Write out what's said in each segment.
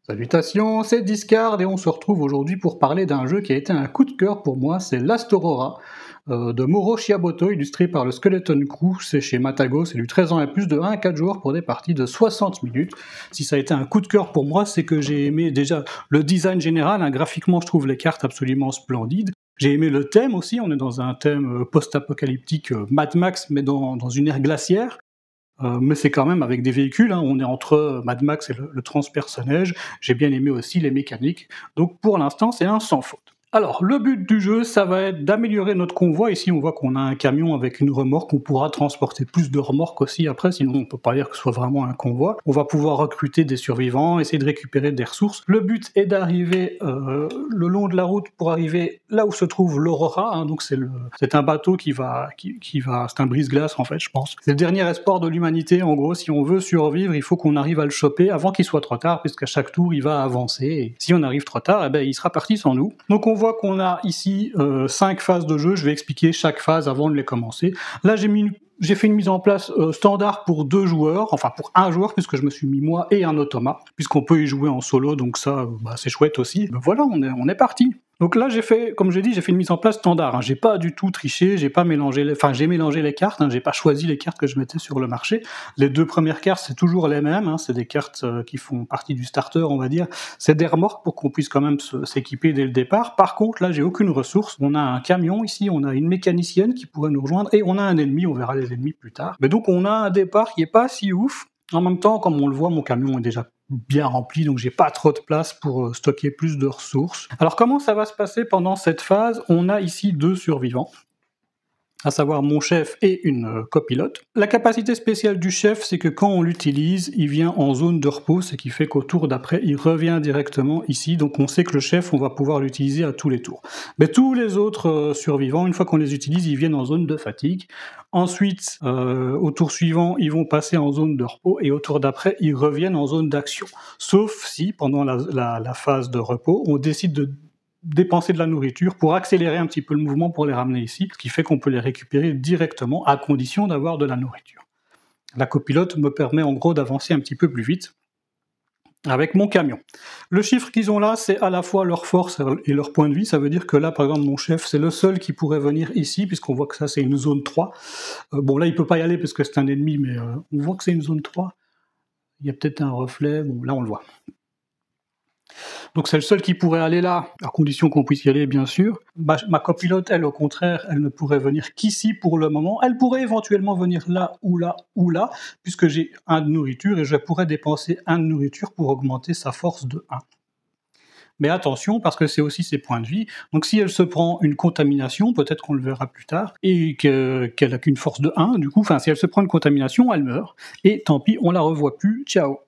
Salutations, c'est Discard et on se retrouve aujourd'hui pour parler d'un jeu qui a été un coup de cœur pour moi, c'est Last Aurora de Moro Shiaboto, illustré par le Skeleton Crew, c'est chez Matago, c'est du 13 ans et plus de 1 à 4 joueurs pour des parties de 60 minutes. Si ça a été un coup de cœur pour moi, c'est que j'ai aimé déjà le design général, graphiquement je trouve les cartes absolument splendides. J'ai aimé le thème aussi, on est dans un thème post-apocalyptique Mad Max, mais dans une ère glaciaire. Mais c'est quand même avec des véhicules, on est entre Mad Max et le transpersonnage. J'ai bien aimé aussi les mécaniques, donc pour l'instant c'est un sans faute. Alors, le but du jeu, ça va être d'améliorer notre convoi. Ici, on voit qu'on a un camion avec une remorque. On pourra transporter plus de remorques aussi après, sinon on peut pas dire que ce soit vraiment un convoi. On va pouvoir recruter des survivants, essayer de récupérer des ressources. Le but est d'arriver le long de la route pour arriver là où se trouve l'Aurora. Donc c'est un bateau qui va, c'est un brise-glace en fait, je pense. C'est le dernier espoir de l'humanité. En gros, si on veut survivre, il faut qu'on arrive à le choper avant qu'il soit trop tard, puisqu'à chaque tour, il va avancer. Et si on arrive trop tard, il sera parti sans nous. Donc on voit qu'on a ici 5 phases de jeu, je vais expliquer chaque phase avant de les commencer. Là j'ai fait une mise en place standard pour 2 joueurs, enfin pour 1 joueur, puisque je me suis mis moi et un automa, puisqu'on peut y jouer en solo, donc ça c'est chouette aussi. Voilà, on est parti. Donc là, j'ai fait une mise en place standard. J'ai pas du tout triché, j'ai mélangé les cartes. J'ai pas choisi les cartes que je mettais sur le marché. Les 2 premières cartes, c'est toujours les mêmes. C'est des cartes qui font partie du starter, on va dire. C'est des remorques pour qu'on puisse quand même s'équiper dès le départ. Par contre, là, j'ai aucune ressource. On a un camion ici, on a une mécanicienne qui pourrait nous rejoindre, et on a un ennemi. On verra les ennemis plus tard. Mais donc, on a un départ qui est pas si ouf. En même temps, comme on le voit, mon camion est déjà bien rempli, donc j'ai pas trop de place pour stocker plus de ressources. Alors comment ça va se passer pendant cette phase ? On a ici 2 survivants, à savoir mon chef et une copilote. La capacité spéciale du chef, c'est que quand on l'utilise, il vient en zone de repos, ce qui fait qu'au tour d'après, il revient directement ici, donc on sait que le chef, on va pouvoir l'utiliser à tous les tours. Mais tous les autres survivants, une fois qu'on les utilise, ils viennent en zone de fatigue. Ensuite, au tour suivant, ils vont passer en zone de repos, et au tour d'après, ils reviennent en zone d'action. Sauf si, pendant la phase de repos, on décide de dépenser de la nourriture pour accélérer un petit peu le mouvement pour les ramener ici, ce qui fait qu'on peut les récupérer directement à condition d'avoir de la nourriture. La copilote me permet en gros d'avancer un petit peu plus vite avec mon camion. Le chiffre qu'ils ont là, c'est à la fois leur force et leur point de vie. Ça veut dire que là, par exemple, mon chef, c'est le seul qui pourrait venir ici, puisqu'on voit que ça, c'est une zone 3. Bon, là, il peut pas y aller parce que c'est un ennemi, mais on voit que c'est une zone 3. Il y a peut-être un reflet. Bon, là, on le voit. Donc c'est le seul qui pourrait aller là, à condition qu'on puisse y aller bien sûr. Ma copilote, elle, au contraire, elle ne pourrait venir qu'ici pour le moment. Elle pourrait éventuellement venir là ou là ou là, puisque j'ai 1 de nourriture et je pourrais dépenser 1 de nourriture pour augmenter sa force de 1. Mais attention, parce que c'est aussi ses points de vie. Donc si elle se prend une contamination, peut-être qu'on le verra plus tard, et qu'elle n'a qu'une force de 1, du coup, si elle se prend une contamination, elle meurt. Et tant pis, on la revoit plus, ciao.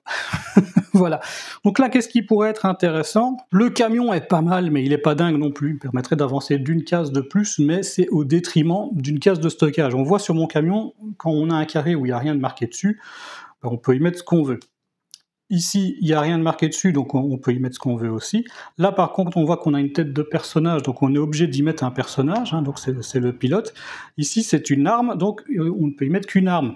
Voilà. Donc là, qu'est-ce qui pourrait être intéressant ? Le camion est pas mal, mais il est pas dingue non plus. Il permettrait d'avancer d'une case de plus, mais c'est au détriment d'une case de stockage. On voit sur mon camion, quand on a un carré où il n'y a rien de marqué dessus, on peut y mettre ce qu'on veut. Ici, il n'y a rien de marqué dessus, donc on peut y mettre ce qu'on veut aussi. Là, par contre, on voit qu'on a une tête de personnage, donc on est obligé d'y mettre un personnage, donc c'est le pilote. Ici, c'est une arme, donc on ne peut y mettre qu'une arme.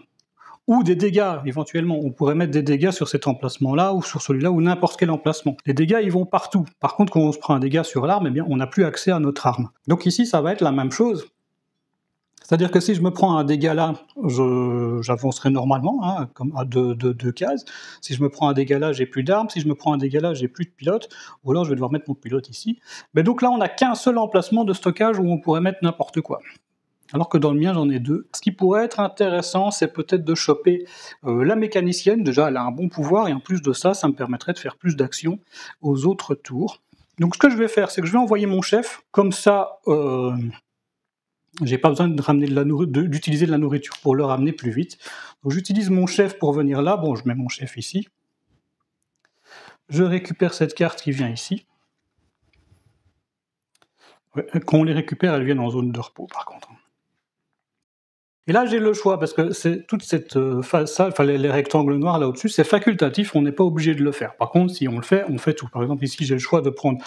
Ou des dégâts, éventuellement. On pourrait mettre des dégâts sur cet emplacement-là, ou sur celui-là, ou n'importe quel emplacement. Les dégâts, ils vont partout. Par contre, quand on se prend un dégât sur l'arme, on n'a plus accès à notre arme. Donc ici, ça va être la même chose. C'est-à-dire que si je me prends un dégât là, j'avancerai normalement, comme à 2 cases. Si je me prends un dégât là, j'ai plus d'armes. Si je me prends un dégât là, j'ai plus de pilote. Ou alors je vais devoir mettre mon pilote ici. Mais donc là, on n'a qu'un seul emplacement de stockage où on pourrait mettre n'importe quoi. Alors que dans le mien, j'en ai 2. Ce qui pourrait être intéressant, c'est peut-être de choper la mécanicienne. Déjà, elle a un bon pouvoir, et en plus de ça, ça me permettrait de faire plus d'actions aux autres tours. Donc ce que je vais faire, c'est que je vais envoyer mon chef. Comme ça, j'ai pas besoin de ramener d'utiliser de la nourriture pour le ramener plus vite. Donc j'utilise mon chef pour venir là. Bon, je mets mon chef ici. Je récupère cette carte qui vient ici. Ouais, quand on les récupère, elles viennent en zone de repos, par contre. Et là, j'ai le choix, parce que c'est toute cette phase, les rectangles noirs là au-dessus, c'est facultatif, on n'est pas obligé de le faire. Par contre, si on le fait, on fait tout. Par exemple, ici, j'ai le choix de prendre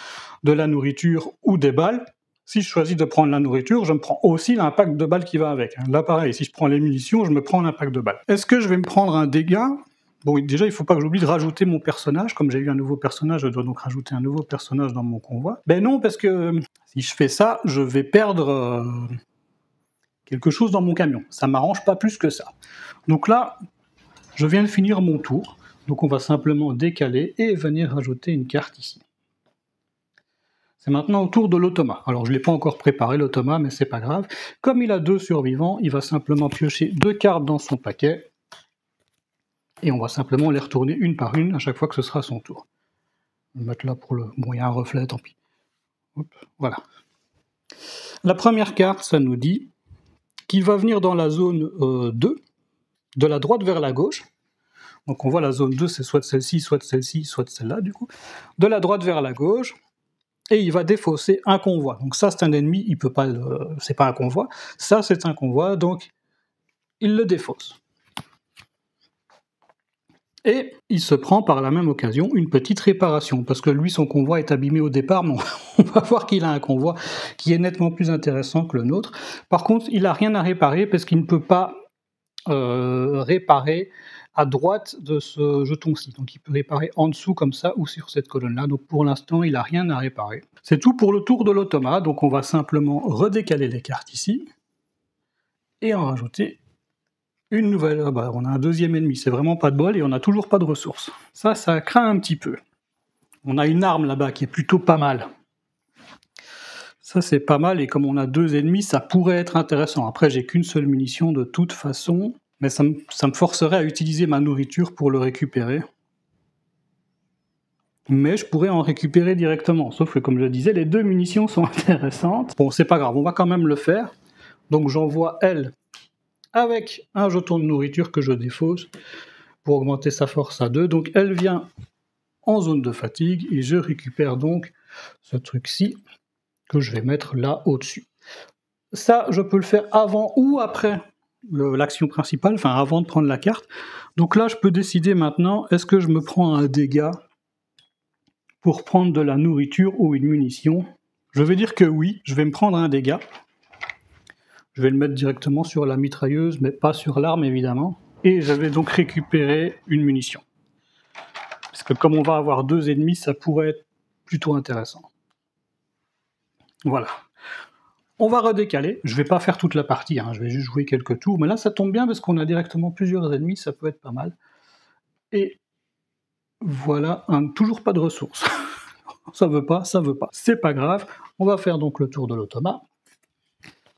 de la nourriture ou des balles. Si je choisis de prendre la nourriture, je me prends aussi l'impact de balle qui va avec. Là pareil, si je prends les munitions, je me prends l'impact de balle. Est-ce que je vais me prendre un dégât ? Bon, déjà, il ne faut pas que j'oublie de rajouter mon personnage. Comme j'ai eu un nouveau personnage, je dois donc rajouter un nouveau personnage dans mon convoi. Ben non, parce que si je fais ça, je vais perdre quelque chose dans mon camion. Ça ne m'arrange pas plus que ça. Donc là, je viens de finir mon tour. Donc on va simplement décaler et venir rajouter une carte ici. C'est maintenant au tour de l'automa. Alors je ne l'ai pas encore préparé l'automa, mais c'est pas grave. Comme il a 2 survivants, il va simplement piocher 2 cartes dans son paquet. Et on va simplement les retourner une par une à chaque fois que ce sera son tour. On va mettre là pour le... Bon, il y a un reflet, tant pis. Hop, voilà. La première carte, ça nous dit qu'il va venir dans la zone 2, de la droite vers la gauche. Donc on voit la zone 2, c'est soit celle-ci, soit celle-ci, soit celle-là, du coup. De la droite vers la gauche. Et il va défausser un convoi. Donc ça, c'est un ennemi, il peut pas, c'est pas un convoi. Ça, c'est un convoi, donc il le défausse. Et il se prend par la même occasion une petite réparation, parce que lui, son convoi est abîmé au départ, mais on va voir qu'il a un convoi qui est nettement plus intéressant que le nôtre. Par contre, il n'a rien à réparer, parce qu'il ne peut pas réparer à droite de ce jeton-ci. Donc il peut réparer en dessous comme ça ou sur cette colonne-là. Donc pour l'instant, il n'a rien à réparer. C'est tout pour le tour de l'automa. Donc on va simplement redécaler les cartes ici et en rajouter une nouvelle. Ah bah, on a un deuxième ennemi, c'est vraiment pas de bol et on n'a toujours pas de ressources. Ça craint un petit peu. On a une arme là-bas qui est plutôt pas mal. Ça c'est pas mal et comme on a 2 ennemis, ça pourrait être intéressant. Après j'ai qu'une seule munition de toute façon. Mais ça me forcerait à utiliser ma nourriture pour le récupérer. Mais je pourrais en récupérer directement. Sauf que, comme je disais, les 2 munitions sont intéressantes. Bon, c'est pas grave, on va quand même le faire. Donc j'envoie elle avec un jeton de nourriture que je défausse pour augmenter sa force à 2. Donc elle vient en zone de fatigue et je récupère donc ce truc-ci que je vais mettre là au-dessus. Ça, je peux le faire avant ou après l'action principale, enfin avant de prendre la carte. Donc là, je peux décider maintenant, est-ce que je me prends un dégât pour prendre de la nourriture ou une munition ? Je vais dire que oui, je vais me prendre un dégât. Je vais le mettre directement sur la mitrailleuse, mais pas sur l'arme évidemment. Et je vais donc récupérer une munition. Parce que comme on va avoir 2 ennemis, ça pourrait être plutôt intéressant. Voilà. On va redécaler, je vais pas faire toute la partie, je vais juste jouer quelques tours, mais là ça tombe bien parce qu'on a directement plusieurs ennemis, ça peut être pas mal. Et voilà, toujours pas de ressources. ça veut pas, c'est pas grave. On va faire donc le tour de l'automa.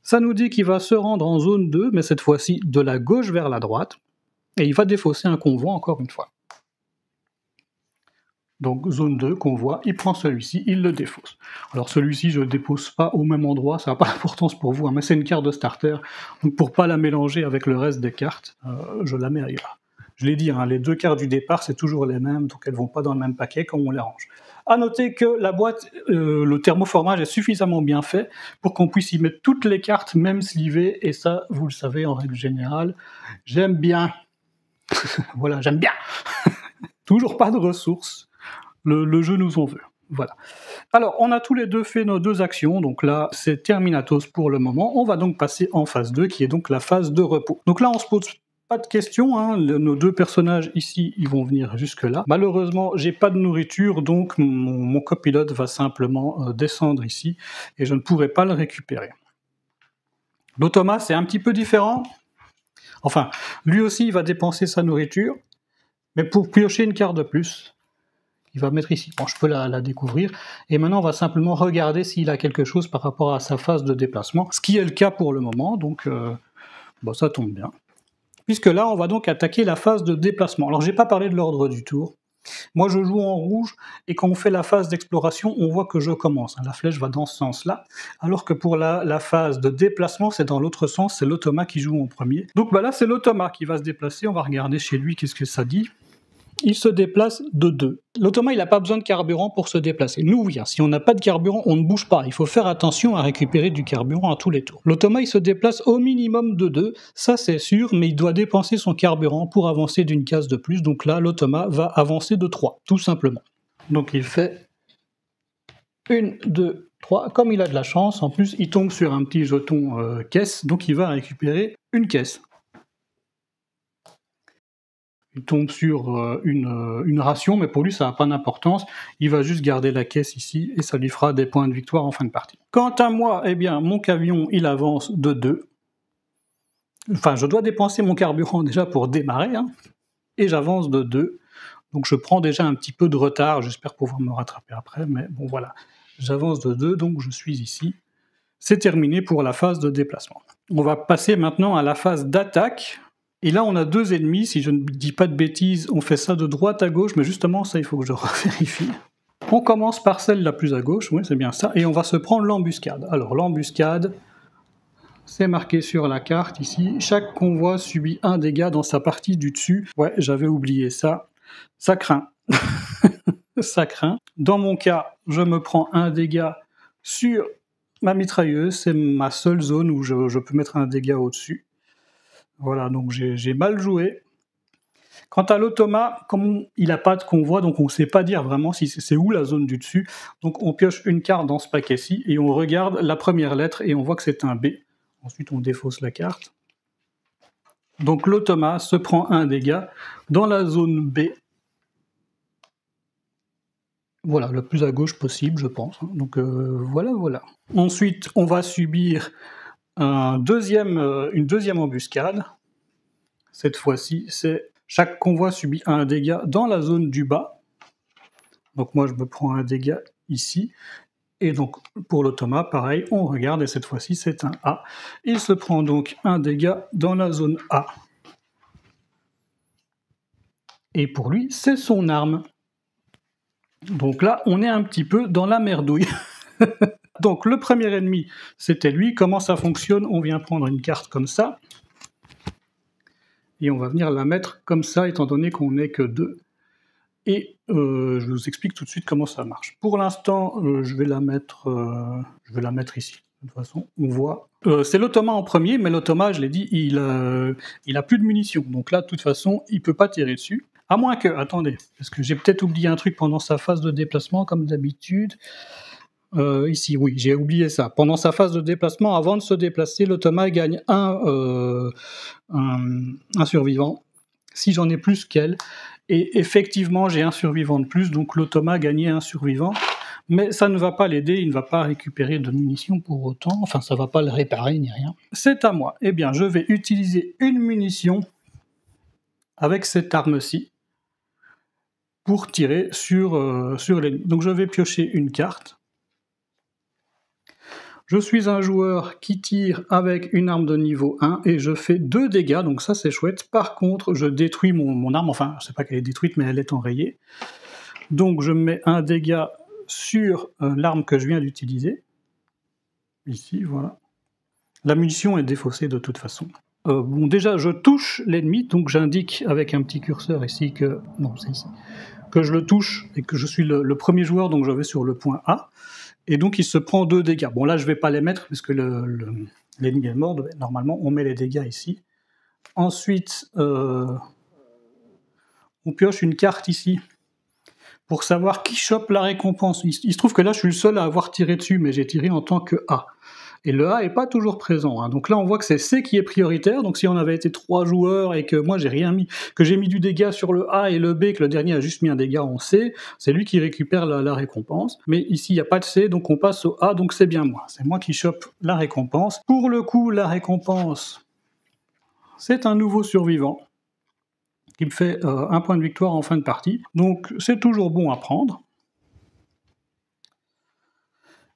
Ça nous dit qu'il va se rendre en zone 2, mais cette fois-ci de la gauche vers la droite, et il va défausser un convoi encore une fois. Donc zone 2, convoi, il prend celui-ci, il le défausse. Alors celui-ci, je ne le dépose pas au même endroit, ça n'a pas d'importance pour vous, mais c'est une carte de starter, donc pour ne pas la mélanger avec le reste des cartes, je la mets ailleurs. Je l'ai dit, les 2 cartes du départ, c'est toujours les mêmes, donc elles ne vont pas dans le même paquet quand on les range. A noter que la boîte, le thermoformage est suffisamment bien fait pour qu'on puisse y mettre toutes les cartes, même slivées, et ça, vous le savez, en règle générale, j'aime bien. Voilà, j'aime bien. Toujours pas de ressources. Le jeu nous en veut. Voilà. Alors, on a tous les deux fait nos 2 actions, donc là, c'est terminatos pour le moment. On va donc passer en phase 2, qui est donc la phase de repos. Donc là, on se pose pas de questions, nos 2 personnages ici, ils vont venir jusque-là. Malheureusement, j'ai pas de nourriture, donc mon copilote va simplement descendre ici, et je ne pourrai pas le récupérer. L'automa, c'est un petit peu différent. Enfin, lui aussi, il va dépenser sa nourriture, mais pour piocher une carte de plus, il va mettre ici. Bon, je peux la découvrir. Et maintenant, on va simplement regarder s'il a quelque chose par rapport à sa phase de déplacement, ce qui est le cas pour le moment, donc ça tombe bien. Puisque là, on va donc attaquer la phase de déplacement. Alors, j'ai pas parlé de l'ordre du tour. Moi, je joue en rouge, et quand on fait la phase d'exploration, on voit que je commence. La flèche va dans ce sens-là, alors que pour la phase de déplacement, c'est dans l'autre sens, c'est l'automa qui joue en premier. Donc là, c'est l'automa qui va se déplacer. On va regarder chez lui qu'est-ce que ça dit. Il se déplace de 2. L'automa, il n'a pas besoin de carburant pour se déplacer. Nous, oui, si on n'a pas de carburant, on ne bouge pas. Il faut faire attention à récupérer du carburant à tous les tours. L'automa, il se déplace au minimum de 2, ça c'est sûr, mais il doit dépenser son carburant pour avancer d'une case de plus. Donc là, l'automa va avancer de 3, tout simplement. Donc il fait 1, 2, 3. Comme il a de la chance, en plus, il tombe sur un petit jeton caisse, donc il va récupérer une caisse. Il tombe sur une ration, mais pour lui, ça n'a pas d'importance. Il va juste garder la caisse ici, et ça lui fera des points de victoire en fin de partie. Quant à moi, eh bien, mon camion, il avance de 2. Enfin, je dois dépenser mon carburant déjà pour démarrer, hein, et j'avance de 2. Donc je prends déjà un petit peu de retard, j'espère pouvoir me rattraper après, mais bon voilà. J'avance de 2, donc je suis ici. C'est terminé pour la phase de déplacement. On va passer maintenant à la phase d'attaque. Et là, on a 2 ennemis, si je ne dis pas de bêtises, on fait ça de droite à gauche, mais justement, ça, il faut que je vérifie. On commence par celle la plus à gauche, oui, c'est bien ça, et on va se prendre l'embuscade. Alors, l'embuscade, c'est marqué sur la carte, ici. Chaque convoi subit un dégât dans sa partie du dessus. Ouais, j'avais oublié ça. Ça craint. Ça craint. Dans mon cas, je me prends un dégât sur ma mitrailleuse, c'est ma seule zone où je peux mettre un dégât au-dessus. Voilà, donc j'ai mal joué. Quant à l'automa, comme il n'a pas de convoi, donc on ne sait pas dire vraiment si c'est où la zone du dessus. Donc on pioche une carte dans ce paquet-ci et on regarde la première lettre et on voit que c'est un B. Ensuite on défausse la carte. Donc l'automa se prend un dégât dans la zone B. Voilà, le plus à gauche possible, je pense. Donc voilà. Ensuite, on va subir une deuxième embuscade. Cette fois-ci, c'est chaque convoi subit un dégât dans la zone du bas. Donc moi, je me prends un dégât ici. Et donc, pour l'automa, pareil, on regarde, et cette fois-ci, c'est un A. Il se prend donc un dégât dans la zone A. Et pour lui, c'est son arme. Donc là, on est un petit peu dans la merdouille. Donc le premier ennemi, c'était lui. Comment ça fonctionne? On vient prendre une carte comme ça. Et on va venir la mettre comme ça, étant donné qu'on n'est que 2. Et je vous explique tout de suite comment ça marche. Pour l'instant, je vais la mettre ici. De toute façon, on voit. C'est l'automa en premier, mais l'automa, je l'ai dit, il a plus de munitions. Donc là, de toute façon, il peut pas tirer dessus. À moins que, attendez, parce que j'ai peut-être oublié un truc pendant sa phase de déplacement, comme d'habitude. Ici, oui, j'ai oublié ça. Pendant sa phase de déplacement, avant de se déplacer, l'automa gagne un survivant, si j'en ai plus qu'elle. Et effectivement, j'ai un survivant de plus, donc l'automa gagnait un survivant. Mais ça ne va pas l'aider, il ne va pas récupérer de munitions pour autant. Enfin, ça ne va pas le réparer ni rien. C'est à moi. Eh bien, je vais utiliser une munition avec cette arme-ci pour tirer sur l'ennemi. Donc je vais piocher une carte. Je suis un joueur qui tire avec une arme de niveau 1 et je fais 2 dégâts, donc ça c'est chouette. Par contre, je détruis mon arme, enfin, je sais pas qu'elle est détruite, mais elle est enrayée. Donc je mets un dégât sur l'arme que je viens d'utiliser. Ici, voilà. La munition est défaussée de toute façon. Bon, déjà, je touche l'ennemi, donc j'indique avec un petit curseur ici que... Non, c'est ici. Que je le touche et que je suis le premier joueur, donc je vais sur le point A. Et donc il se prend 2 dégâts. Bon là je vais pas les mettre parce que l'ennemi est mort. Normalement on met les dégâts ici. Ensuite on pioche une carte ici pour savoir qui chope la récompense. Il se trouve que là je suis le seul à avoir tiré dessus, mais j'ai tiré en tant que A. Et le A est pas toujours présent, hein. Donc là on voit que c'est C qui est prioritaire. Donc si on avait été 3 joueurs et que moi j'ai rien mis, que j'ai mis du dégât sur le A et le B, que le dernier a juste mis un dégât en C, c'est lui qui récupère la récompense. Mais ici il n'y a pas de C, donc on passe au A, donc c'est bien moi. C'est moi qui chope la récompense. Pour le coup, la récompense, c'est un nouveau survivant qui me fait un point de victoire en fin de partie. Donc c'est toujours bon à prendre.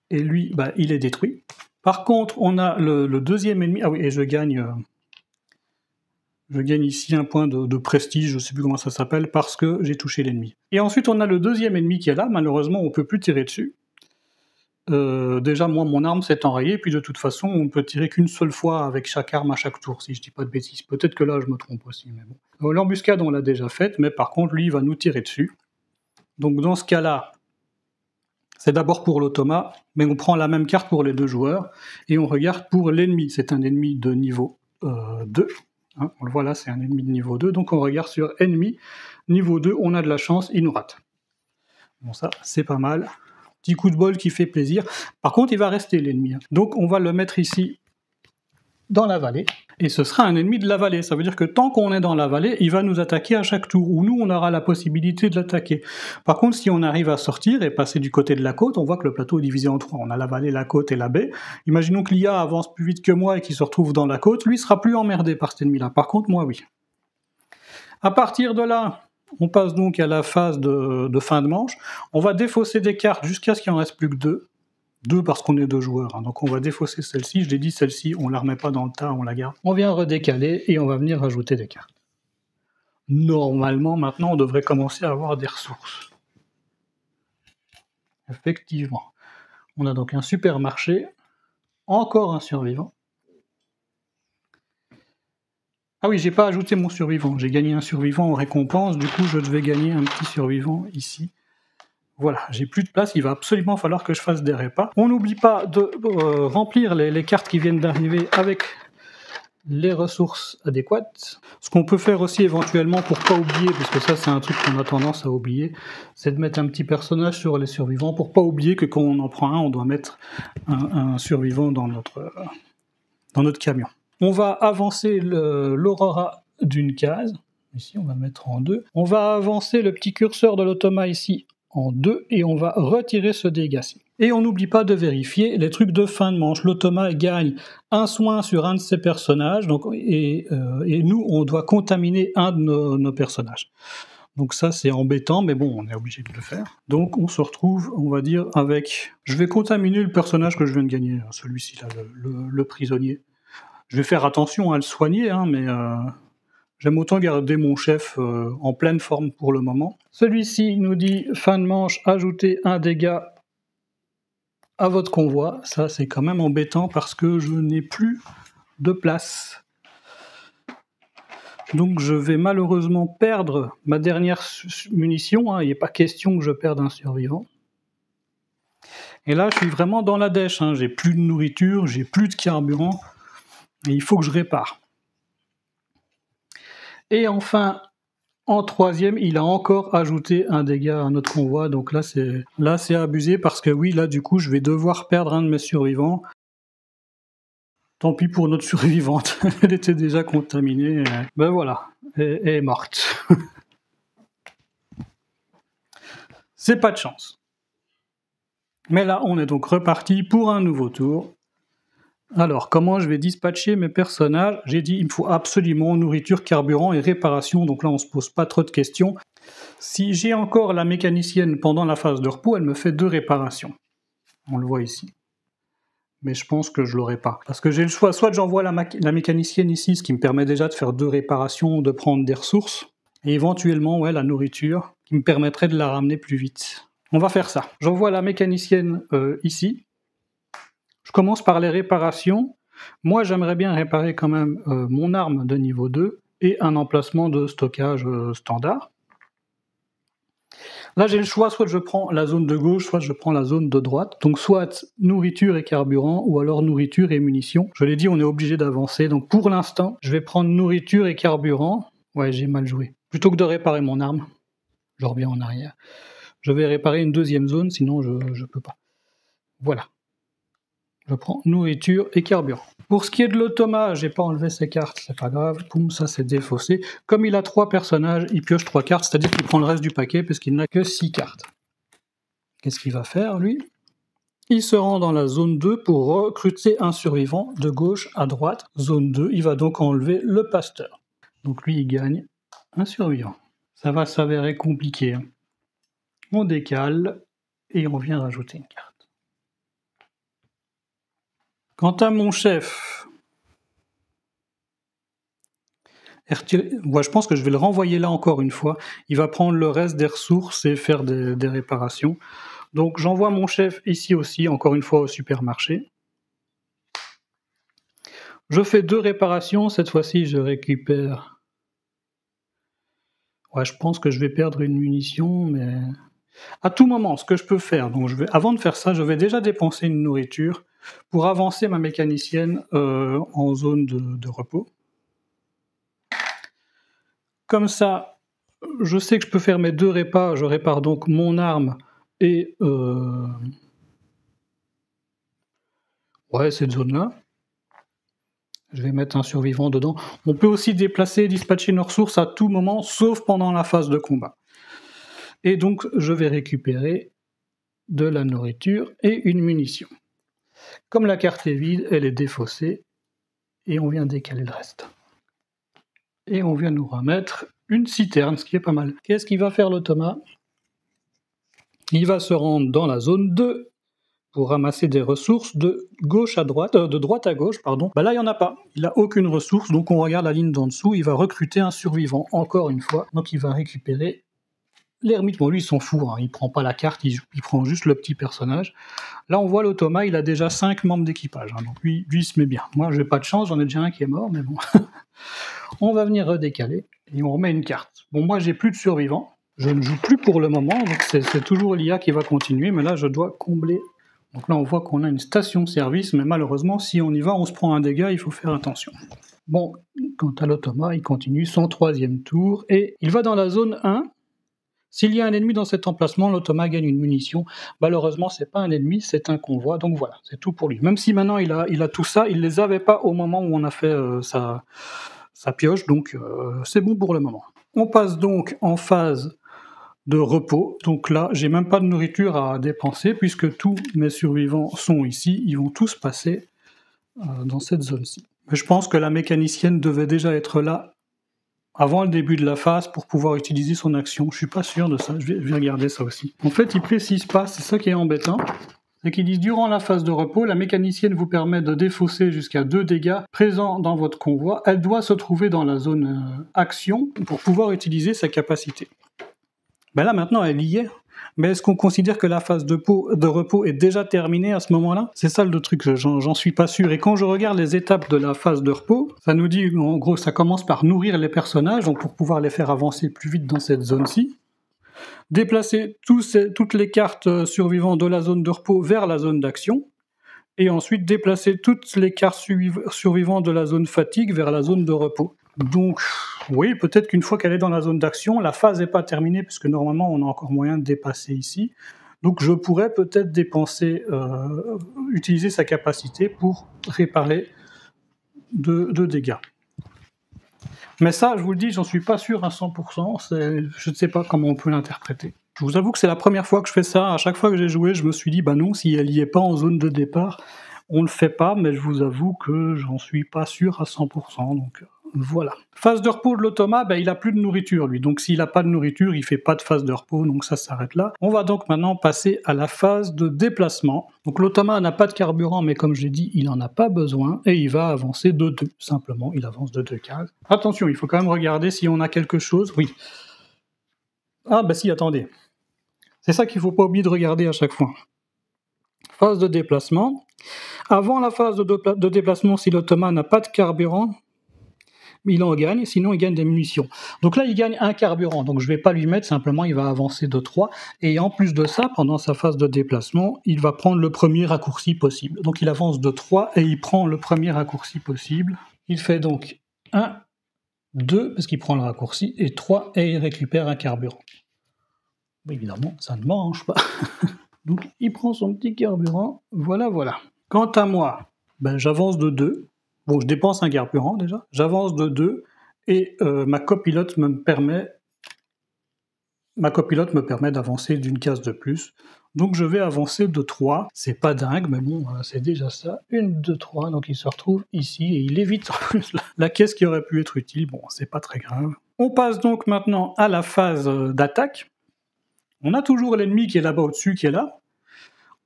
Et lui, bah, il est détruit. Par contre, on a le deuxième ennemi. Ah oui, et je gagne ici un point de prestige, je ne sais plus comment ça s'appelle, parce que j'ai touché l'ennemi. Et ensuite, on a le deuxième ennemi qui est là. Malheureusement, on ne peut plus tirer dessus. Déjà, moi, mon arme s'est enrayée, puis de toute façon, on ne peut tirer qu'une seule fois avec chaque arme à chaque tour, si je dis pas de bêtises. Peut-être que là, je me trompe aussi, mais bon. L'embuscade, on l'a déjà faite, mais par contre, lui, il va nous tirer dessus. Donc, dans ce cas-là, c'est d'abord pour l'automa, mais on prend la même carte pour les 2 joueurs, et on regarde pour l'ennemi. C'est un ennemi de niveau 2. Hein, on le voit là, c'est un ennemi de niveau 2. Donc on regarde sur ennemi, niveau 2, on a de la chance, il nous rate. Bon ça, c'est pas mal. Petit coup de bol qui fait plaisir. Par contre, il va rester l'ennemi. Donc on va le mettre ici dans la vallée. Et ce sera un ennemi de la vallée. Ça veut dire que tant qu'on est dans la vallée, il va nous attaquer à chaque tour, ou nous, on aura la possibilité de l'attaquer. Par contre, si on arrive à sortir et passer du côté de la côte, on voit que le plateau est divisé en trois. On a la vallée, la côte et la baie. Imaginons que l'IA avance plus vite que moi et qu'il se retrouve dans la côte. Lui sera plus emmerdé par cet ennemi-là. Par contre, moi, oui. À partir de là, on passe donc à la phase de fin de manche. On va défausser des cartes jusqu'à ce qu'il en reste plus que deux. Deux parce qu'on est deux joueurs, hein. Donc on va défausser celle-ci. Je l'ai dit, celle-ci, on la remet pas dans le tas, on la garde. On vient redécaler et on va venir rajouter des cartes. Normalement, maintenant, on devrait commencer à avoir des ressources. Effectivement. On a donc un supermarché. Encore un survivant. Ah oui, j'ai pas ajouté mon survivant. J'ai gagné un survivant en récompense. Du coup, je devais gagner un petit survivant ici. Voilà, j'ai plus de place, il va absolument falloir que je fasse des repas. On n'oublie pas de remplir les cartes qui viennent d'arriver avec les ressources adéquates. Ce qu'on peut faire aussi éventuellement pour pas oublier, parce que ça c'est un truc qu'on a tendance à oublier, c'est de mettre un petit personnage sur les survivants pour pas oublier que quand on en prend un, on doit mettre un survivant dans notre camion. On va avancer l'Aurora d'une case. Ici, on va le mettre en 2. On va avancer le petit curseur de l'automa ici en 2 et on va retirer ce dégât-ci. Et on n'oublie pas de vérifier les trucs de fin de manche. L'automa gagne un soin sur un de ses personnages donc, et nous, on doit contaminer un de nos personnages. Donc ça, c'est embêtant, mais bon, on est obligé de le faire. Donc on se retrouve, on va dire, avec... Je vais contaminer le personnage que je viens de gagner, celui-ci, là, le prisonnier. Je vais faire attention à le soigner, hein, mais... J'aime autant garder mon chef en pleine forme pour le moment. Celui-ci nous dit, fin de manche, ajoutez un dégât à votre convoi. Ça, c'est quand même embêtant parce que je n'ai plus de place. Donc je vais malheureusement perdre ma dernière munition. Hein. Il n'est pas question que je perde un survivant. Et là, je suis vraiment dans la dèche. Hein. J'ai plus de nourriture, j'ai plus de carburant. Et il faut que je répare. Et enfin, en troisième, il a encore ajouté un dégât à notre convoi. Donc là, c'est abusé parce que oui, là, du coup, je vais devoir perdre un de mes survivants. Tant pis pour notre survivante. Elle était déjà contaminée. Ben voilà, elle est morte. C'est pas de chance. Mais là, on est donc reparti pour un nouveau tour. Alors, comment je vais dispatcher mes personnages? J'ai dit, il me faut absolument nourriture, carburant et réparation, donc là on se pose pas trop de questions. Si j'ai encore la mécanicienne pendant la phase de repos, elle me fait 2 réparations. On le voit ici. Mais je pense que je l'aurai pas. Parce que j'ai le choix, soit j'envoie la mécanicienne ici, ce qui me permet déjà de faire 2 réparations, de prendre des ressources, et éventuellement, ouais, la nourriture, qui me permettrait de la ramener plus vite. On va faire ça. J'envoie la mécanicienne ici. Je commence par les réparations. Moi, j'aimerais bien réparer quand même mon arme de niveau 2 et un emplacement de stockage standard. Là, j'ai le choix, soit je prends la zone de gauche, soit je prends la zone de droite. Donc, soit nourriture et carburant, ou alors nourriture et munitions. Je l'ai dit, on est obligé d'avancer. Donc, pour l'instant, je vais prendre nourriture et carburant. Ouais, j'ai mal joué. Plutôt que de réparer mon arme, je reviens en arrière. Je vais réparer une deuxième zone, sinon je peux pas. Voilà. Je prends nourriture et carburant. Pour ce qui est de l'automa, j'ai pas enlevé ses cartes, c'est pas grave. Poum, ça c'est défaussé. Comme il a 3 personnages, il pioche 3 cartes, c'est-à-dire qu'il prend le reste du paquet parce qu'il n'a que 6 cartes. Qu'est-ce qu'il va faire, lui? Il se rend dans la zone 2 pour recruter un survivant de gauche à droite. Zone 2, il va donc enlever le pasteur. Donc lui, il gagne un survivant. Ça va s'avérer compliqué. Hein. On décale et on vient rajouter une carte. Quant à mon chef, moi, je pense que je vais le renvoyer là encore une fois. Il va prendre le reste des ressources et faire des réparations. Donc j'envoie mon chef ici aussi, encore une fois au supermarché. Je fais 2 réparations, cette fois-ci je récupère... Ouais, je pense que je vais perdre une munition, mais... À tout moment, ce que je peux faire, donc avant de faire ça, je vais déjà dépenser une nourriture pour avancer ma mécanicienne en zone de repos. Comme ça, je sais que je peux faire mes 2 répas, je répare donc mon arme Et ouais, cette zone-là. Je vais mettre un survivant dedans. On peut aussi déplacer et dispatcher nos ressources à tout moment, sauf pendant la phase de combat. Et donc, je vais récupérer de la nourriture et une munition. Comme la carte est vide, elle est défaussée, et on vient décaler le reste. Et on vient nous remettre une citerne, ce qui est pas mal. Qu'est-ce qu'il va faire l'automa? Il va se rendre dans la zone 2 pour ramasser des ressources de gauche à droite, de droite à gauche, pardon. Bah là, il n'y en a pas. Il n'a aucune ressource, donc on regarde la ligne d'en dessous. Il va recruter un survivant, encore une fois. Donc il va récupérer l'ermite. Bon, lui, il s'en fout, hein. Il prend pas la carte, il prend juste le petit personnage. Là, on voit l'automa, il a déjà 5 membres d'équipage. Hein. Donc lui, il se met bien. Moi, j'ai pas de chance, j'en ai déjà un qui est mort, mais bon. On va venir redécaler et on remet une carte. Bon, moi, j'ai plus de survivants. Je ne joue plus pour le moment, donc c'est toujours l'IA qui va continuer, mais là, je dois combler. Donc là, on voit qu'on a une station-service, mais malheureusement, si on y va, on se prend un dégât, il faut faire attention. Bon, quant à l'automa, il continue son 3e tour, et il va dans la zone 1. S'il y a un ennemi dans cet emplacement, l'automa gagne une munition. Malheureusement, c'est pas un ennemi, c'est un convoi, donc voilà, c'est tout pour lui. Même si maintenant il a tout ça, il les avait pas au moment où on a fait sa pioche, donc c'est bon pour le moment. On passe donc en phase de repos. Donc là, j'ai même pas de nourriture à dépenser puisque tous mes survivants sont ici. Ils vont tous passer dans cette zone-ci. Mais je pense que la mécanicienne devait déjà être là avant le début de la phase pour pouvoir utiliser son action. Je suis pas sûr de ça. Je vais regarder ça aussi. En fait, ils précisent pas. C'est ça qui est embêtant. C'est qu'ils disent durant la phase de repos, la mécanicienne vous permet de défausser jusqu'à 2 dégâts présents dans votre convoi. Elle doit se trouver dans la zone action pour pouvoir utiliser sa capacité. Ben là, maintenant, elle y est. Mais est-ce qu'on considère que la phase de repos est déjà terminée à ce moment-là? C'est ça le truc, j'en suis pas sûr. Et quand je regarde les étapes de la phase de repos, ça nous dit, en gros, ça commence par nourrir les personnages, donc pour pouvoir les faire avancer plus vite dans cette zone-ci. Déplacer toutes les cartes survivantes de la zone de repos vers la zone d'action. Et ensuite déplacer toutes les cartes survivantes de la zone fatigue vers la zone de repos. Donc, oui, peut-être qu'une fois qu'elle est dans la zone d'action, la phase n'est pas terminée, puisque normalement, on a encore moyen de dépasser ici. Donc, je pourrais peut-être utiliser sa capacité pour réparer de dégâts. Mais ça, je vous le dis, j'en suis pas sûr à 100%, je ne sais pas comment on peut l'interpréter. Je vous avoue que c'est la première fois que je fais ça. À chaque fois que j'ai joué, je me suis dit, bah non, si elle n'y est pas en zone de départ, on le fait pas, mais je vous avoue que j'en suis pas sûr à 100%, donc voilà. Phase de repos de l'automa, il a plus de nourriture lui, donc s'il a pas de nourriture, il fait pas de phase de repos, donc ça s'arrête là. On va donc maintenant passer à la phase de déplacement. Donc l'automa n'a pas de carburant, mais comme je l'ai dit, il en a pas besoin, et il va avancer de 2, simplement, il avance de 2 cases. Attention, il faut quand même regarder si on a quelque chose, oui. Ah bah si, attendez. C'est ça qu'il faut pas oublier de regarder à chaque fois. Phase de déplacement. Avant la phase de déplacement, si l'automa n'a pas de carburant, il en gagne, sinon il gagne des munitions. Donc là, il gagne un carburant, donc je ne vais pas lui mettre, simplement il va avancer de 3. Et en plus de ça, pendant sa phase de déplacement, il va prendre le premier raccourci possible. Donc il avance de 3 et il prend le premier raccourci possible. Il fait donc 1, 2, parce qu'il prend le raccourci, et 3, et il récupère un carburant. Évidemment, ça ne mange pas. Donc il prend son petit carburant, voilà. Quant à moi, j'avance de 2. Bon, je dépense un carburant déjà. J'avance de 2 et ma copilote me permet d'avancer d'une case de plus. Donc je vais avancer de 3. C'est pas dingue, mais bon, c'est déjà ça. 1, 2, 3. Donc il se retrouve ici et il évite la caisse qui aurait pu être utile. Bon, c'est pas très grave. On passe donc maintenant à la phase d'attaque. On a toujours l'ennemi qui est là-bas au-dessus, qui est là.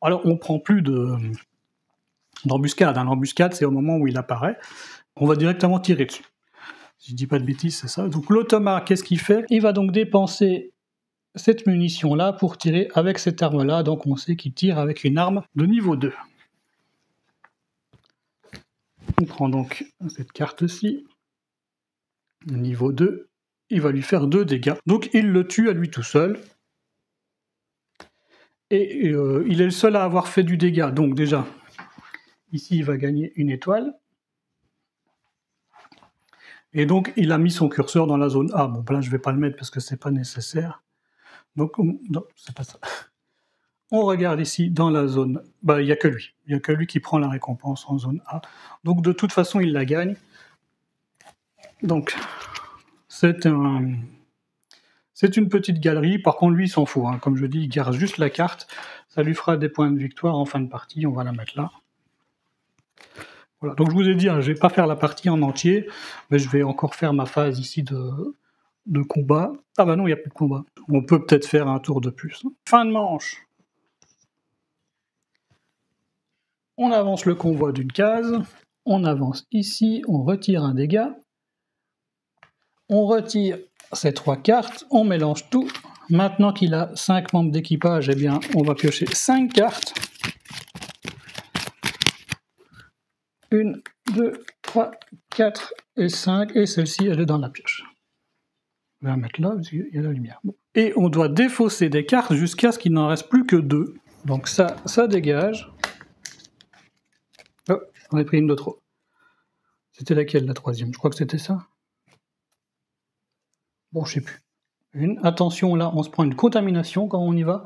Alors on prend plus d'embuscade. L'embuscade, c'est au moment où il apparaît. On va directement tirer dessus. Si je dis pas de bêtises, c'est ça. Donc l'automa, qu'est-ce qu'il fait? Il va donc dépenser cette munition-là pour tirer avec cette arme-là. Donc on sait qu'il tire avec une arme de niveau 2. On prend donc cette carte-ci. Niveau 2. Il va lui faire 2 dégâts. Donc il le tue à lui tout seul. Et il est le seul à avoir fait du dégât. Donc déjà, ici il va gagner une étoile. Et donc, il a mis son curseur dans la zone A. Bon, là, je ne vais pas le mettre parce que ce n'est pas nécessaire. Donc, non, c'est pas ça. On regarde ici dans la zone, bah il n'y a que lui. Il n'y a que lui qui prend la récompense en zone A. Donc de toute façon, il la gagne. Donc c'est une petite galerie. Par contre, lui, il s'en fout. Hein. Comme je dis, il garde juste la carte. Ça lui fera des points de victoire en fin de partie. On va la mettre là. Voilà. Donc je vous ai dit, hein, je ne vais pas faire la partie en entier, mais je vais encore faire ma phase ici de combat. Ah bah non, il n'y a plus de combat. On peut peut-être faire un tour de plus. Fin de manche. On avance le convoi d'une case. On avance ici. On retire un dégât. On retire ces 3 cartes. On mélange tout. Maintenant qu'il a 5 membres d'équipage, eh bien, on va piocher 5 cartes. 1, 2, 3, 4 et 5. Et celle-ci, elle est dans la pioche. Je vais la mettre là, parce qu'il y a la lumière. Bon. Et on doit défausser des cartes jusqu'à ce qu'il n'en reste plus que 2. Donc ça dégage. Oh, on a pris une de trop. C'était laquelle, la 3e? Je crois que c'était ça. Bon, je sais plus. Attention, là, on se prend une contamination quand on y va.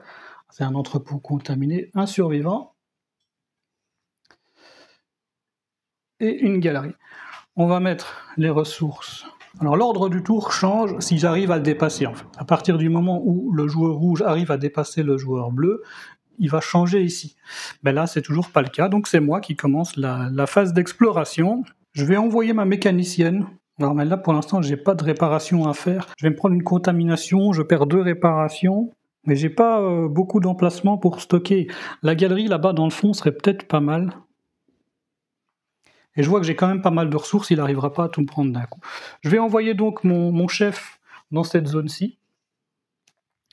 C'est un entrepôt contaminé, un survivant. Et une galerie. On va mettre les ressources. Alors l'ordre du tour change si j'arrive à le dépasser en fait. À partir du moment où le joueur rouge arrive à dépasser le joueur bleu, il va changer ici. Mais là, c'est toujours pas le cas, donc c'est moi qui commence la phase d'exploration. Je vais envoyer ma mécanicienne. Alors mais là, pour l'instant, j'ai pas de réparation à faire. Je vais me prendre une contamination, je perds 2 réparations, mais j'ai pas beaucoup d'emplacement pour stocker. La galerie là-bas dans le fond serait peut-être pas mal. Et je vois que j'ai quand même pas mal de ressources, il n'arrivera pas à tout me prendre d'un coup. Je vais envoyer donc mon chef dans cette zone-ci.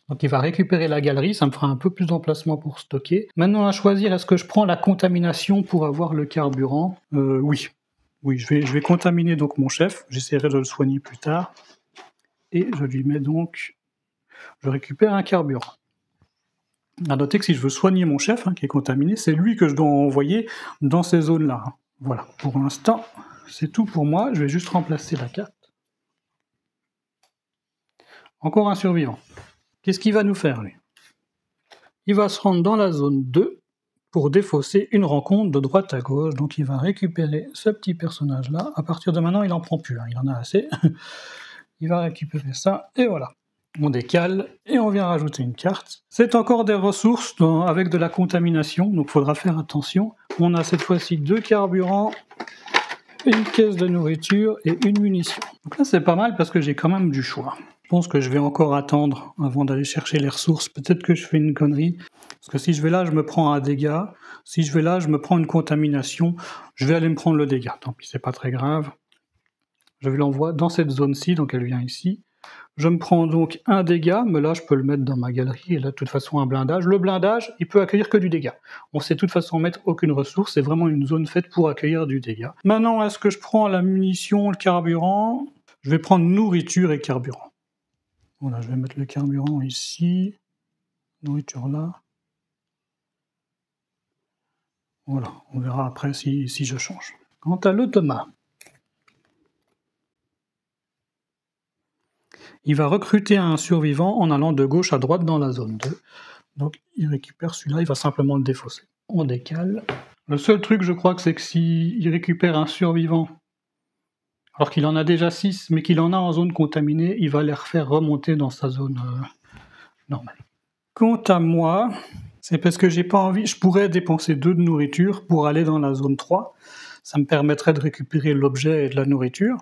Donc il va récupérer la galerie, ça me fera un peu plus d'emplacement pour stocker. Maintenant à choisir, est-ce que je prends la contamination pour avoir le carburant? Oui. Oui, je vais contaminer donc mon chef, j'essaierai de le soigner plus tard. Et je lui mets donc... Je récupère un carburant. À noter que si je veux soigner mon chef, qui est contaminé, c'est lui que je dois envoyer dans ces zones-là. Voilà, pour l'instant, c'est tout pour moi. Je vais juste remplacer la carte. Encore un survivant. Qu'est-ce qu'il va nous faire, lui? Il va se rendre dans la zone 2 pour défausser une rencontre de droite à gauche. Donc il va récupérer ce petit personnage-là. À partir de maintenant, il n'en prend plus. Il en a assez. Il va récupérer ça, et voilà. On décale, et on vient rajouter une carte. C'est encore des ressources avec de la contamination, donc il faudra faire attention. On a cette fois-ci 2 carburants, une caisse de nourriture et une munition. Donc là c'est pas mal parce que j'ai quand même du choix. Je pense que je vais encore attendre avant d'aller chercher les ressources. Peut-être que je fais une connerie. Parce que si je vais là, je me prends un dégât. Si je vais là, je me prends une contamination. Je vais aller me prendre le dégât. Tant pis, c'est pas très grave. Je vais l'envoyer dans cette zone-ci, donc elle vient ici. Je me prends donc un dégât, mais là je peux le mettre dans ma galerie, et là de toute façon un blindage. Le blindage, il peut accueillir que du dégât. On sait de toute façon mettre aucune ressource, c'est vraiment une zone faite pour accueillir du dégât. Maintenant, est-ce que je prends la munition, le carburant? Je vais prendre nourriture et carburant. Voilà, je vais mettre le carburant ici, nourriture là. Voilà, on verra après si je change. Quant à l'automa, il va recruter un survivant en allant de gauche à droite dans la zone 2. Donc il récupère celui-là, il va simplement le défausser. On décale. Le seul truc, je crois, c'est que s'il récupère un survivant, alors qu'il en a déjà 6, mais qu'il en a en zone contaminée, il va les refaire remonter dans sa zone normale. Quant à moi, c'est parce que j'ai pas envie, je pourrais dépenser 2 de nourriture pour aller dans la zone 3. Ça me permettrait de récupérer l'objet et de la nourriture.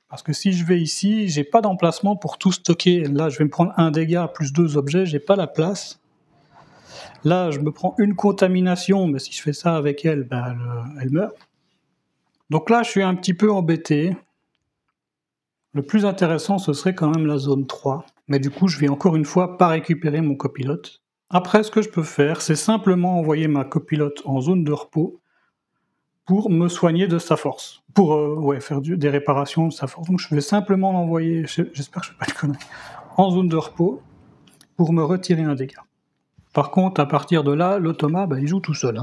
Parce que si je vais ici, j'ai pas d'emplacement pour tout stocker. Là, je vais me prendre un dégât plus 2 objets, j'ai pas la place. Là, je me prends une contamination, mais si je fais ça avec elle, elle meurt. Donc là, je suis un petit peu embêté. Le plus intéressant, ce serait quand même la zone 3. Mais du coup, je vais encore une fois pas récupérer mon copilote. Après, ce que je peux faire, c'est simplement envoyer ma copilote en zone de repos pour me soigner de sa force. Pour faire des réparations de sa force. Donc je vais simplement l'envoyer, j'espère que je ne fais pas de conneries, en zone de repos pour me retirer un dégât. Par contre, à partir de là, l'automa, il joue tout seul.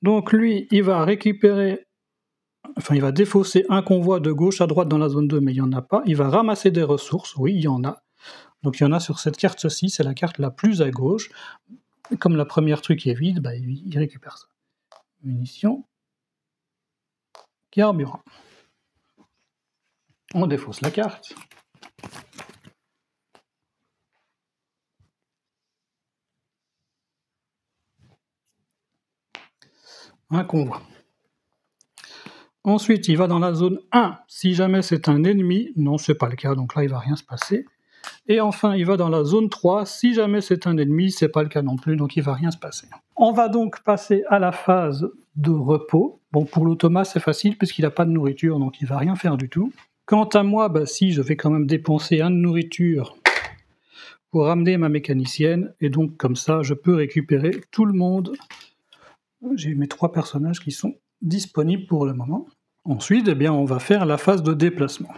Donc lui, il va récupérer, il va défausser un convoi de gauche à droite dans la zone 2, mais il n'y en a pas. Il va ramasser des ressources, oui, il y en a. Donc il y en a sur cette carte-ci, c'est la carte la plus à gauche. Et comme la première truc est vide, bah, il récupère ça. Munitions, carburant. On défausse la carte. Un convoi. Ensuite, il va dans la zone 1, si jamais c'est un ennemi. Non, c'est pas le cas, donc là, il va rien se passer. Et enfin, il va dans la zone 3, si jamais c'est un ennemi, c'est pas le cas non plus, donc il va rien se passer. On va donc passer à la phase de repos. Bon, pour l'automa, c'est facile, puisqu'il n'a pas de nourriture, donc il va rien faire du tout. Quant à moi, bah si, je vais quand même dépenser un de nourriture pour ramener ma mécanicienne, et donc comme ça, je peux récupérer tout le monde. J'ai mes 3 personnages qui sont disponibles pour le moment. Ensuite, eh bien, on va faire la phase de déplacement.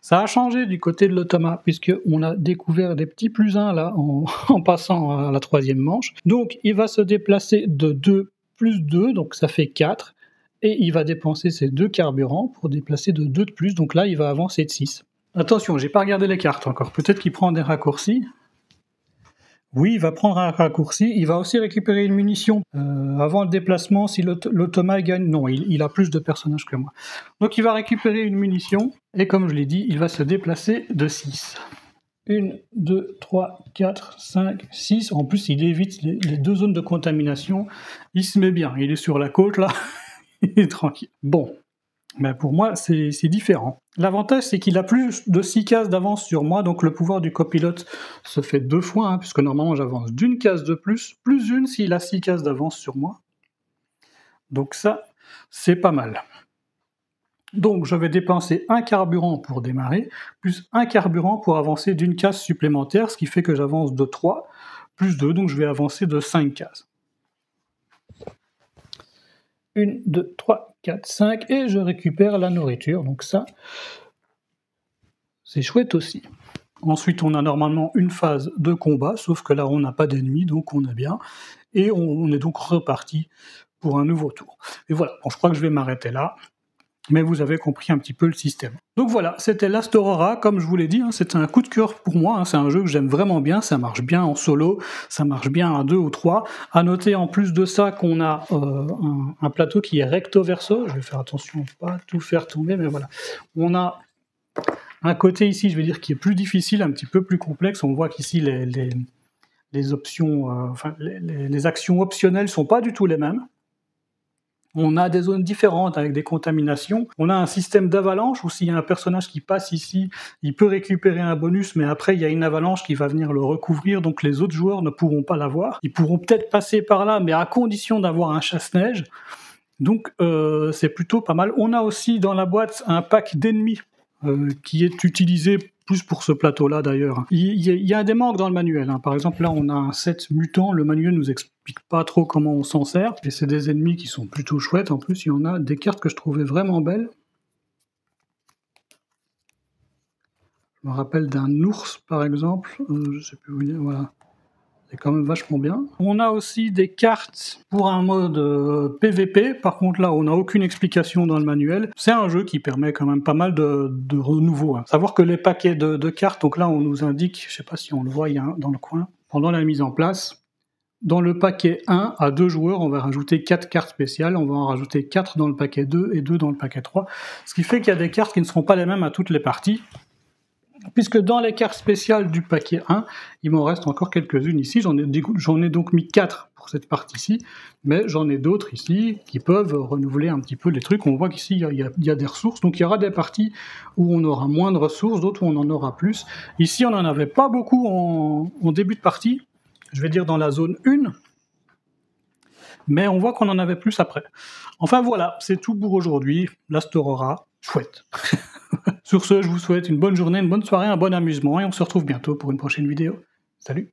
Ça a changé du côté de l'automa, puisqu'on a découvert des petits +1 là, en passant à la 3e manche. Donc, il va se déplacer de 2 plus 2, donc ça fait 4, et il va dépenser ses 2 carburants pour déplacer de 2 de plus, donc là, il va avancer de 6. Attention, j'ai pas regardé les cartes encore, peut-être qu'il prend des raccourcis. Oui, il va prendre un raccourci, il va aussi récupérer une munition. Avant le déplacement, si l'automa gagne... Non, il a plus de personnages que moi. Donc il va récupérer une munition, et comme je l'ai dit, il va se déplacer de 6. 1, 2, 3, 4, 5, 6. En plus, il évite les 2 zones de contamination. Il se met bien, il est sur la côte là, il est tranquille. Bon. Mais pour moi, c'est différent. L'avantage, c'est qu'il a plus de 6 cases d'avance sur moi, donc le pouvoir du copilote se fait 2 fois, hein, puisque normalement j'avance d'une case de plus une s'il a 6 cases d'avance sur moi. Donc ça, c'est pas mal. Donc je vais dépenser un carburant pour démarrer, plus un carburant pour avancer d'une case supplémentaire, ce qui fait que j'avance de 3, plus 2, donc je vais avancer de 5 cases. 1, 2, 3, 4, 5, et je récupère la nourriture, donc ça, c'est chouette aussi. Ensuite, on a normalement une phase de combat, sauf que là, on n'a pas d'ennemis, donc on est bien, et on est donc reparti pour un nouveau tour. Et voilà, bon, je crois que je vais m'arrêter là, mais vous avez compris un petit peu le système. Donc voilà, c'était Last Aurora, comme je vous l'ai dit, hein, c'était un coup de cœur pour moi, hein, c'est un jeu que j'aime vraiment bien, ça marche bien en solo, ça marche bien à 2 ou 3. À noter en plus de ça qu'on a un plateau qui est recto verso, je vais faire attention à ne pas tout faire tomber, mais voilà. On a un côté ici, je vais dire, qui est plus difficile, un petit peu plus complexe, on voit qu'ici les options, les actions optionnelles sont pas du tout les mêmes. On a des zones différentes avec des contaminations. On a un système d'avalanche où s'il y a un personnage qui passe ici, il peut récupérer un bonus, mais après il y a une avalanche qui va venir le recouvrir, donc les autres joueurs ne pourront pas l'avoir. Ils pourront peut-être passer par là, mais à condition d'avoir un chasse-neige. Donc c'est plutôt pas mal. On a aussi dans la boîte un pack d'ennemis qui est utilisé plus pour ce plateau-là d'ailleurs. Il y a des manques dans le manuel, hein. Par exemple, là, on a un set mutant, le manuel nous explique pas trop comment on s'en sert, et c'est des ennemis qui sont plutôt chouettes. En plus, il y en a des cartes que je trouvais vraiment belles. Je me rappelle d'un ours, par exemple, je sais plus où il est, voilà. C'est quand même vachement bien. On a aussi des cartes pour un mode PVP. Par contre, là, on n'a aucune explication dans le manuel. C'est un jeu qui permet quand même pas mal de renouveau. Hein. Savoir que les paquets de cartes, donc là, on nous indique, je sais pas si on le voit, il y a un dans le coin, pendant la mise en place. Dans le paquet 1, à 2 joueurs, on va rajouter 4 cartes spéciales. On va en rajouter 4 dans le paquet 2 et 2 dans le paquet 3. Ce qui fait qu'il y a des cartes qui ne seront pas les mêmes à toutes les parties. Puisque dans les cartes spéciales du paquet 1, il m'en reste encore quelques-unes ici. J'en ai donc mis 4 pour cette partie-ci, mais j'en ai d'autres ici qui peuvent renouveler un petit peu les trucs. On voit qu'ici, il y a des ressources. Donc il y aura des parties où on aura moins de ressources, d'autres où on en aura plus. Ici, on n'en avait pas beaucoup en début de partie. Je vais dire dans la zone 1. Mais on voit qu'on en avait plus après. Enfin voilà, c'est tout pour aujourd'hui. Last Aurora, chouette. Sur ce, je vous souhaite une bonne journée, une bonne soirée, un bon amusement, et on se retrouve bientôt pour une prochaine vidéo. Salut!